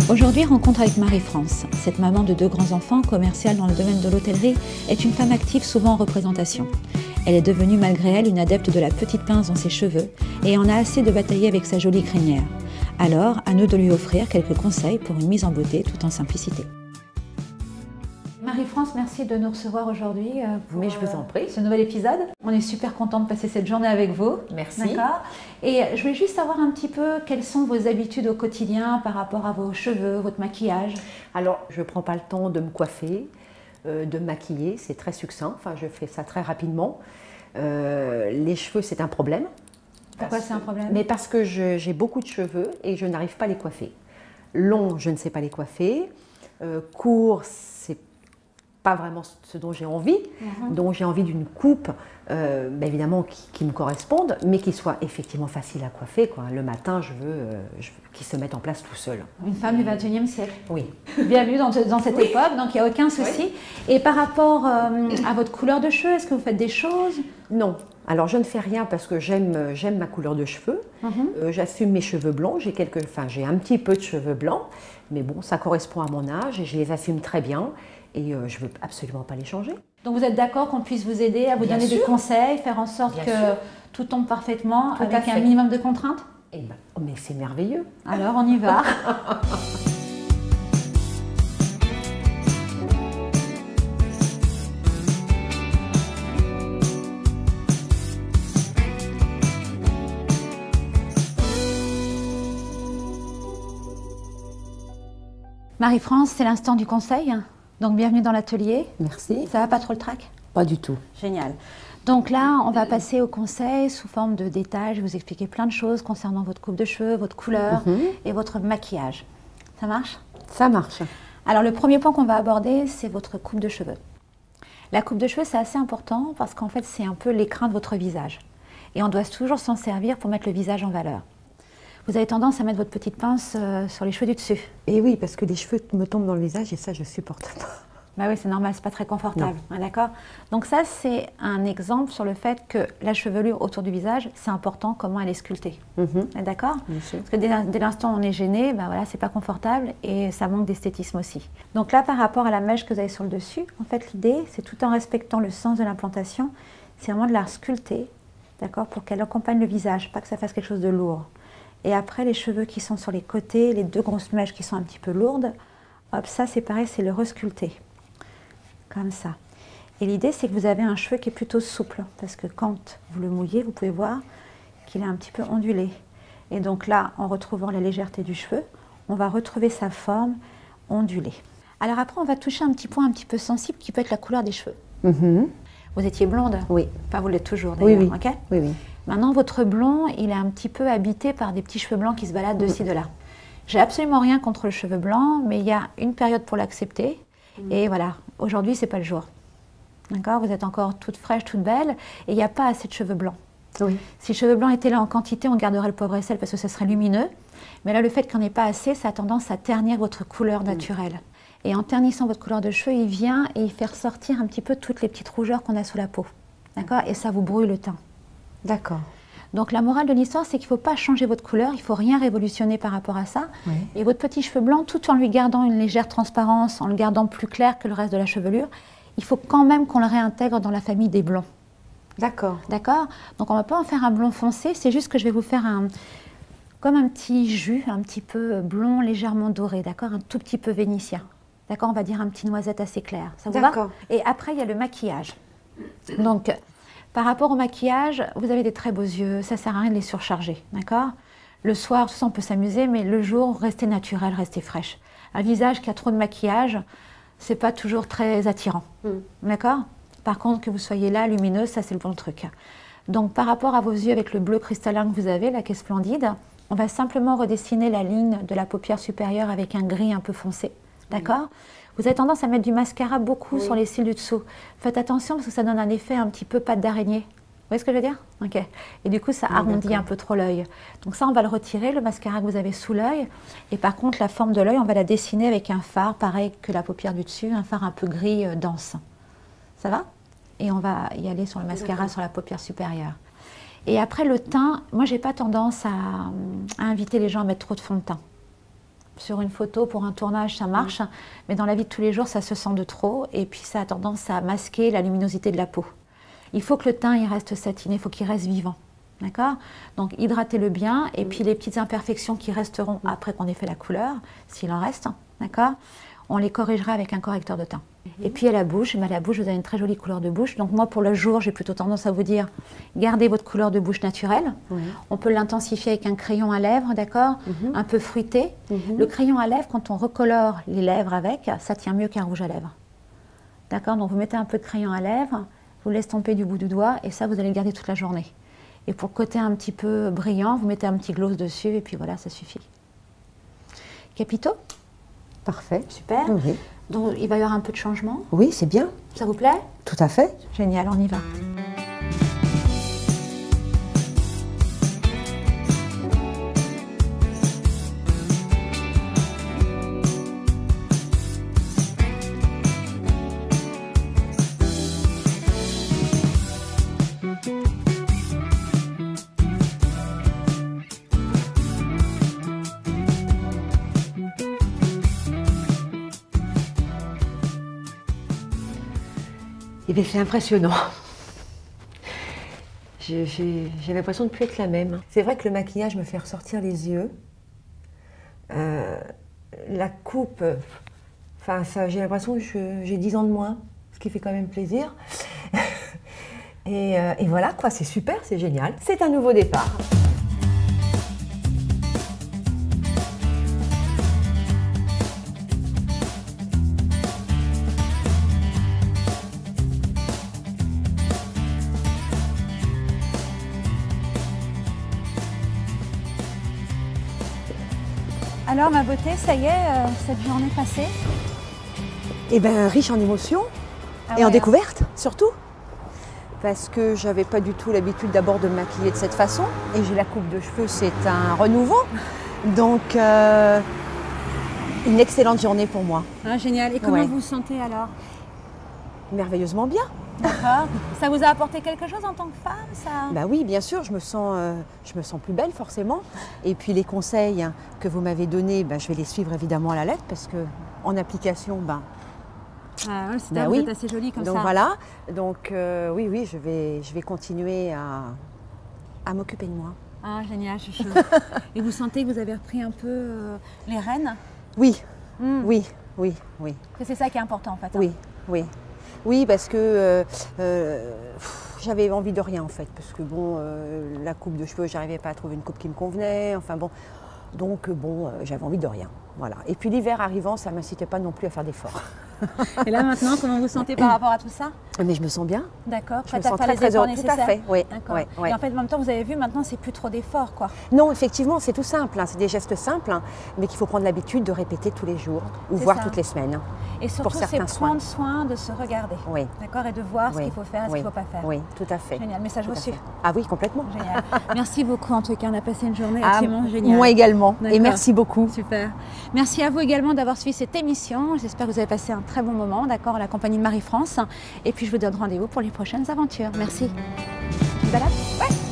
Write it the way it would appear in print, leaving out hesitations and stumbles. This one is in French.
Aujourd'hui, rencontre avec Marie-France. Cette maman de 2 grands-enfants, commerciale dans le domaine de l'hôtellerie, est une femme active souvent en représentation. Elle est devenue malgré elle une adepte de la petite pince dans ses cheveux et en a assez de batailler avec sa jolie crinière. Alors, à nous de lui offrir quelques conseils pour une mise en beauté tout en simplicité. Marie-France, merci de nous recevoir aujourd'hui pour Mais je vous en prie. ce nouvel épisode. On est super content de passer cette journée avec vous. Merci. D'accord. Et je voulais juste savoir un petit peu quelles sont vos habitudes au quotidien par rapport à vos cheveux, votre maquillage. Alors, je ne prends pas le temps de me coiffer, de me maquiller, c'est très succinct, enfin je fais ça très rapidement. Les cheveux, c'est un problème. Pourquoi c'est un problème? Mais parce que j'ai beaucoup de cheveux et je n'arrive pas à les coiffer. Longs, je ne sais pas les coiffer. Courts, c'est pas vraiment ce dont j'ai envie. Donc j'ai envie d'une coupe, évidemment, qui me corresponde, mais qui soit effectivement facile à coiffer, quoi. Le matin, je veux qu'ils se mettent en place tout seul. Une femme du 21e siècle. Oui. Bienvenue dans cette époque, donc il n'y a aucun souci. Oui. Et par rapport à votre couleur de cheveux, est-ce que vous faites des choses? Non. Alors je ne fais rien parce que j'aime ma couleur de cheveux. J'assume mes cheveux blancs. J'ai un petit peu de cheveux blancs, mais bon, ça correspond à mon âge et je les assume très bien. Et je ne veux absolument pas les changer. Donc vous êtes d'accord qu'on puisse vous aider à vous donner des conseils, faire en sorte que tout tombe parfaitement avec un minimum de contraintes? Eh ben, mais c'est merveilleux. Alors on y va. Marie-France, c'est l'instant du conseil. Donc bienvenue dans l'atelier. Merci. Ça va pas trop le trac? Pas du tout. Génial. Donc là, on va passer au conseil sous forme de détails. Je vais vous expliquer plein de choses concernant votre coupe de cheveux, votre couleur et votre maquillage. Ça marche? Ça marche. Alors le premier point qu'on va aborder, c'est votre coupe de cheveux. La coupe de cheveux, c'est assez important parce qu'en fait, c'est un peu l'écrin de votre visage. Et on doit toujours s'en servir pour mettre le visage en valeur. Vous avez tendance à mettre votre petite pince sur les cheveux du dessus. Et oui, parce que les cheveux me tombent dans le visage et ça, je ne supporte pas. Bah oui, c'est normal, c'est pas très confortable, d'accord? Donc ça, c'est un exemple sur le fait que la chevelure autour du visage, c'est important comment elle est sculptée. D'accord? Parce que dès l'instant où on est gêné, bah voilà, c'est pas confortable et ça manque d'esthétisme aussi. Donc là, par rapport à la mèche que vous avez sur le dessus, en fait, l'idée, c'est tout en respectant le sens de l'implantation, c'est vraiment de la sculpter, d'accord? Pour qu'elle accompagne le visage, pas que ça fasse quelque chose de lourd. Et après, les cheveux qui sont sur les côtés, les 2 grosses mèches qui sont un petit peu lourdes, hop, ça c'est pareil, c'est le resculpter. Comme ça. Et l'idée, c'est que vous avez un cheveu qui est plutôt souple, parce que quand vous le mouillez, vous pouvez voir qu'il est un petit peu ondulé. Et donc là, en retrouvant la légèreté du cheveu, on va retrouver sa forme ondulée. Alors après, on va toucher un petit point un petit peu sensible qui peut être la couleur des cheveux. Vous étiez blonde? Oui. Enfin, vous l'êtes toujours d'ailleurs, oui. Ok? Oui, oui. Maintenant, votre blond, il est un petit peu habité par des petits cheveux blancs qui se baladent de ci, de là. J'ai absolument rien contre le cheveu blanc, mais il y a une période pour l'accepter. Et voilà, aujourd'hui, c'est pas le jour. D'accord? Vous êtes encore toute fraîche, toute belle, et il n'y a pas assez de cheveux blancs. Oui. Si le cheveu blanc était là en quantité, on garderait le poivre et sel parce que ce serait lumineux. Mais là, le fait qu'il n'y en ait pas assez, ça a tendance à ternir votre couleur naturelle. Et en ternissant votre couleur de cheveux, il vient et il fait ressortir un petit peu toutes les petites rougeurs qu'on a sous la peau. D'accord? Et ça vous brouille le teint. D'accord. Donc la morale de l'histoire, c'est qu'il ne faut pas changer votre couleur, il ne faut rien révolutionner par rapport à ça. Et votre petit cheveu blanc, tout en lui gardant une légère transparence, en le gardant plus clair que le reste de la chevelure, il faut quand même qu'on le réintègre dans la famille des blonds. D'accord. D'accord? Donc on ne va pas en faire un blond foncé, c'est juste que je vais vous faire comme un petit jus, un petit peu blond, légèrement doré, d'accord? Un tout petit peu vénitien. D'accord? On va dire un petit noisette assez clair. Ça vous va? Et après, il y a le maquillage. Donc, par rapport au maquillage, vous avez des très beaux yeux, ça ne sert à rien de les surcharger, d'accord? Le soir, tout ça, on peut s'amuser, mais le jour, restez naturel, restez fraîche. Un visage qui a trop de maquillage, c'est pas toujours très attirant, d'accord? Par contre, que vous soyez là, lumineuse, ça c'est le bon truc. Donc, par rapport à vos yeux avec le bleu cristallin que vous avez, là, qui est splendide, on va simplement redessiner la ligne de la paupière supérieure avec un gris un peu foncé, d'accord? Vous avez tendance à mettre du mascara beaucoup sur les cils du dessous. Faites attention parce que ça donne un effet un petit peu pâte d'araignée. Vous voyez ce que je veux dire? Ok. Et du coup, ça arrondit un peu trop l'œil. Donc ça, on va le retirer, le mascara que vous avez sous l'œil. Et par contre, la forme de l'œil, on va la dessiner avec un fard, pareil que la paupière du dessus, un fard un peu gris dense. Ça va? Et on va y aller sur le mascara, sur la paupière supérieure. Et après le teint, moi j'ai pas tendance à inviter les gens à mettre trop de fond de teint. Sur une photo, pour un tournage, ça marche, mais dans la vie de tous les jours, ça se sent de trop, et puis ça a tendance à masquer la luminosité de la peau. Il faut que le teint il reste satiné, il faut qu'il reste vivant. D'accord? Donc hydratez-le bien, et puis les petites imperfections qui resteront après qu'on ait fait la couleur, s'il en reste, d'accord? On les corrigera avec un correcteur de teint. Et puis à la bouche, vous avez une très jolie couleur de bouche. Donc moi, pour le jour, j'ai plutôt tendance à vous dire, gardez votre couleur de bouche naturelle. On peut l'intensifier avec un crayon à lèvres, d'accord? Un peu fruité. Le crayon à lèvres, quand on recolore les lèvres avec, ça tient mieux qu'un rouge à lèvres. D'accord? Donc vous mettez un peu de crayon à lèvres, vous l'estompez du bout du doigt, et ça, vous allez le garder toute la journée. Et pour le côté un petit peu brillant, vous mettez un petit gloss dessus, et puis voilà, ça suffit. Capito? Parfait. Super. Oui. Donc, il va y avoir un peu de changement. Oui, c'est bien. Ça vous plaît? Tout à fait. Génial, on y va. Eh bien, c'est impressionnant. J'ai l'impression de ne plus être la même. C'est vrai que le maquillage me fait ressortir les yeux. La coupe, enfin, j'ai l'impression que j'ai 10 ans de moins, ce qui fait quand même plaisir. Et voilà, quoi, c'est super, c'est génial. C'est un nouveau départ. Alors ma beauté, ça y est, cette journée passée? Eh bien, riche en émotions et en découvertes, surtout. Parce que j'avais pas du tout l'habitude d'abord de me maquiller de cette façon. Et j'ai la coupe de cheveux, c'est un renouveau. Donc, une excellente journée pour moi. Ah, génial. Et comment vous vous sentez alors? Merveilleusement bien. D'accord. Ça vous a apporté quelque chose en tant que femme, ça? Bah oui, bien sûr, je me sens plus belle forcément. Et puis les conseils que vous m'avez donnés, je vais les suivre évidemment à la lettre parce que en application, ah ouais, vous êtes assez jolie comme ça. Donc voilà. Donc oui, je vais continuer à m'occuper de moi. Ah génial, chouchou. Et vous sentez que vous avez repris un peu les rênes? Oui, oui. C'est ça qui est important en fait. Oui, oui. Oui, parce que j'avais envie de rien en fait, parce que bon, la coupe de cheveux, j'arrivais pas à trouver une coupe qui me convenait, enfin bon, donc bon, j'avais envie de rien, voilà. Et puis l'hiver arrivant, ça m'incitait pas non plus à faire d'efforts. Et là maintenant, comment vous sentez par rapport à tout ça? Mais je me sens bien. D'accord. Je me sens très heureuse. Tout à fait. Oui. D'accord. Et en fait, en même temps, vous avez vu, maintenant, c'est plus trop d'efforts, quoi. Non, effectivement, c'est tout simple. C'est des gestes simples, mais qu'il faut prendre l'habitude de répéter tous les jours ou voire toutes les semaines. Et surtout, c'est prendre soin de se regarder. Oui. D'accord. Et de voir ce qu'il faut faire et ce qu'il ne faut pas faire. Oui, tout à fait. Génial. Message reçu. Ah oui, complètement. Génial. Merci beaucoup. En tout cas, on a passé une journée absolument géniale. Moi également. Et merci beaucoup. Super. Merci à vous également d'avoir suivi cette émission. J'espère que vous avez passé un très bon moment, d'accord, à la compagnie de Marie-France. Et puis, je vous donne rendez-vous pour les prochaines aventures. Merci. Une balade? Ouais.